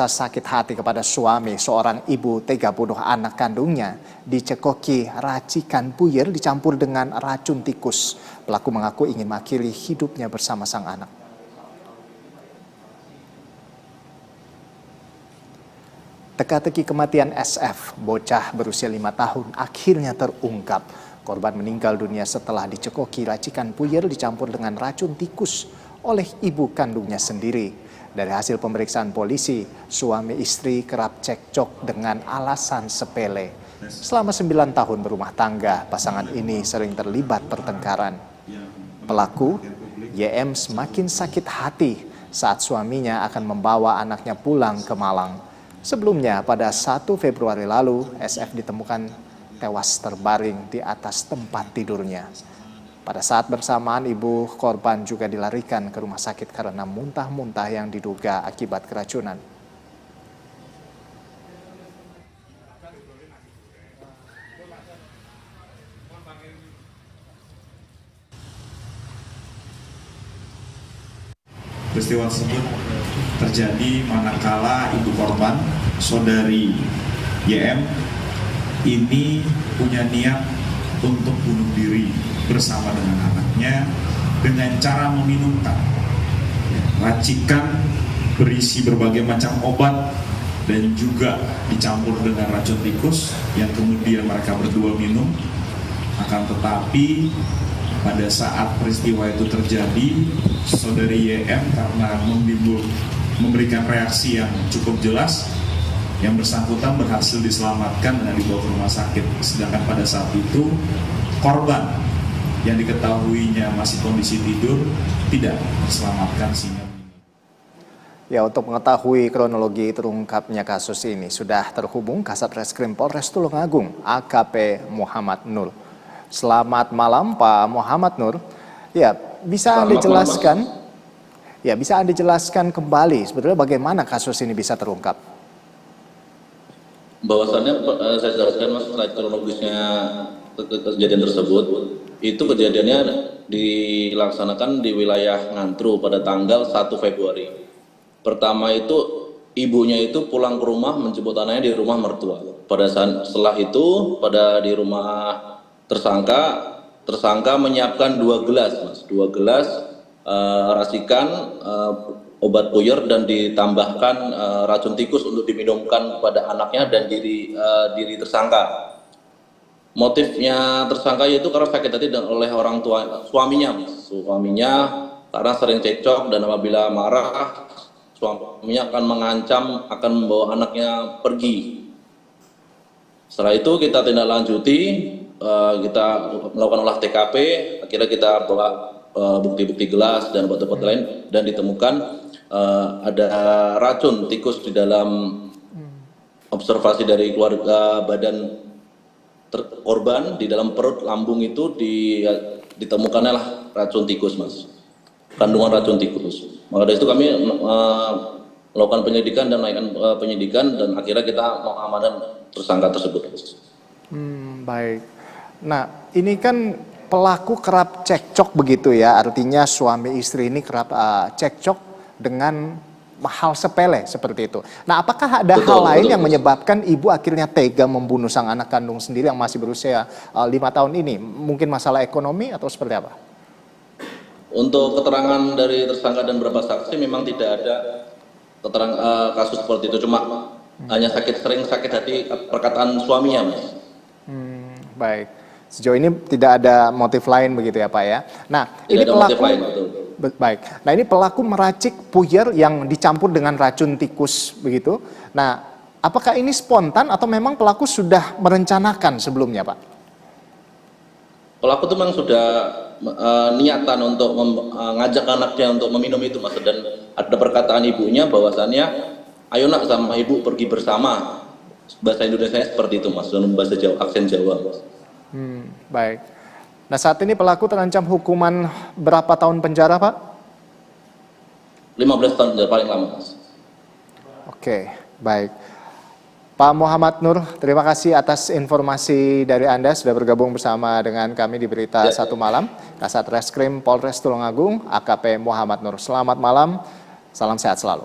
Sakit hati kepada suami, seorang ibu tega bunuh anak kandungnya dicekoki racikan puyer dicampur dengan racun tikus. Pelaku mengaku ingin mengakhiri hidupnya bersama sang anak. Teka-teki kematian SF, bocah berusia 5 tahun, akhirnya terungkap. Korban meninggal dunia setelah dicekoki racikan puyer dicampur dengan racun tikus oleh ibu kandungnya sendiri. Dari hasil pemeriksaan polisi, suami istri kerap cekcok dengan alasan sepele. Selama 9 tahun berumah tangga, pasangan ini sering terlibat pertengkaran. Pelaku, YM, semakin sakit hati saat suaminya akan membawa anaknya pulang ke Malang. Sebelumnya, pada 1 Februari lalu, SF ditemukan tewas terbaring di atas tempat tidurnya. Pada saat bersamaan, ibu korban juga dilarikan ke rumah sakit karena muntah-muntah yang diduga akibat keracunan. Peristiwa tersebut terjadi manakala ibu korban, saudari YM, ini punya niat untuk bunuh diri bersama dengan anaknya dengan cara meminumkan racikan berisi berbagai macam obat dan juga dicampur dengan racun tikus yang kemudian mereka berdua minum. Akan tetapi pada saat peristiwa itu terjadi, saudari YM karena memberikan reaksi yang cukup jelas, yang bersangkutan berhasil diselamatkan dan dibawa ke rumah sakit. Sedangkan pada saat itu korban yang diketahuinya masih kondisi tidur tidak diselamatkan sehingga. Ya, untuk mengetahui kronologi terungkapnya kasus ini sudah terhubung Kasat Reskrim Polres Tulungagung AKP Muhammad Nur. Selamat malam Pak Muhammad Nur. Ya, bisa Anda jelaskan? Ya, bisa Anda jelaskan kembali sebetulnya bagaimana kasus ini bisa terungkap? Bahwasannya saya jelaskan Mas, kronologisnya kejadian tersebut itu kejadiannya dilaksanakan di wilayah Ngantru pada tanggal 1 Februari. Pertama itu ibunya itu pulang ke rumah menjemput anaknya di rumah mertua. Setelah itu di rumah tersangka menyiapkan 2 gelas Mas, 2 gelas racikan obat puyer dan ditambahkan racun tikus untuk diminumkan kepada anaknya dan diri tersangka. Motifnya tersangka yaitu karena sakit hati oleh orang tua suaminya karena sering cekcok dan apabila marah suaminya akan mengancam akan membawa anaknya pergi. Setelah itu kita tindak lanjuti, kita melakukan olah TKP, akhirnya kita bawa bukti-bukti gelas dan obat-obat lain dan ditemukan ada racun tikus di dalam observasi dari keluarga badan korban. Di dalam perut lambung itu ditemukannya lah racun tikus Mas, kandungan racun tikus. Maka dari itu kami melakukan penyelidikan dan menaikkan penyidikan dan akhirnya kita mengamankan tersangka tersebut. Baik. Nah, ini kan pelaku kerap cekcok begitu ya, artinya suami istri ini kerap cekcok dengan hal sepele seperti itu. Nah, apakah ada hal lain yang menyebabkan ibu akhirnya tega membunuh sang anak kandung sendiri yang masih berusia 5 tahun ini? Mungkin masalah ekonomi atau seperti apa? Untuk keterangan dari tersangka dan beberapa saksi memang tidak ada keterangan kasus seperti itu, cuma hanya sering sakit hati perkataan suaminya Mas. Baik. Sejauh ini tidak ada motif lain begitu ya Pak ya. Nah, tidak ini ada pelaku motif lain, betul. Baik. Nah, ini pelaku meracik puyer yang dicampur dengan racun tikus begitu. Nah, apakah ini spontan atau memang pelaku sudah merencanakan sebelumnya, Pak? Pelaku itu memang sudah niatan untuk mengajak anaknya untuk meminum itu Mas, dan ada perkataan ibunya bahwasannya ayo nak sama ibu pergi bersama. Bahasa Indonesia seperti itu Mas, dalam bahasa Jawa, aksen Jawa Mas. Baik. Nah, saat ini pelaku terancam hukuman berapa tahun penjara, Pak? 15 tahun penjara paling lama, Mas. Oke, baik. Pak Muhammad Nur, terima kasih atas informasi dari Anda sudah bergabung bersama dengan kami di Berita Satu Malam. Kasat Reskrim Polres Tulungagung, AKP Muhammad Nur. Selamat malam, salam sehat selalu.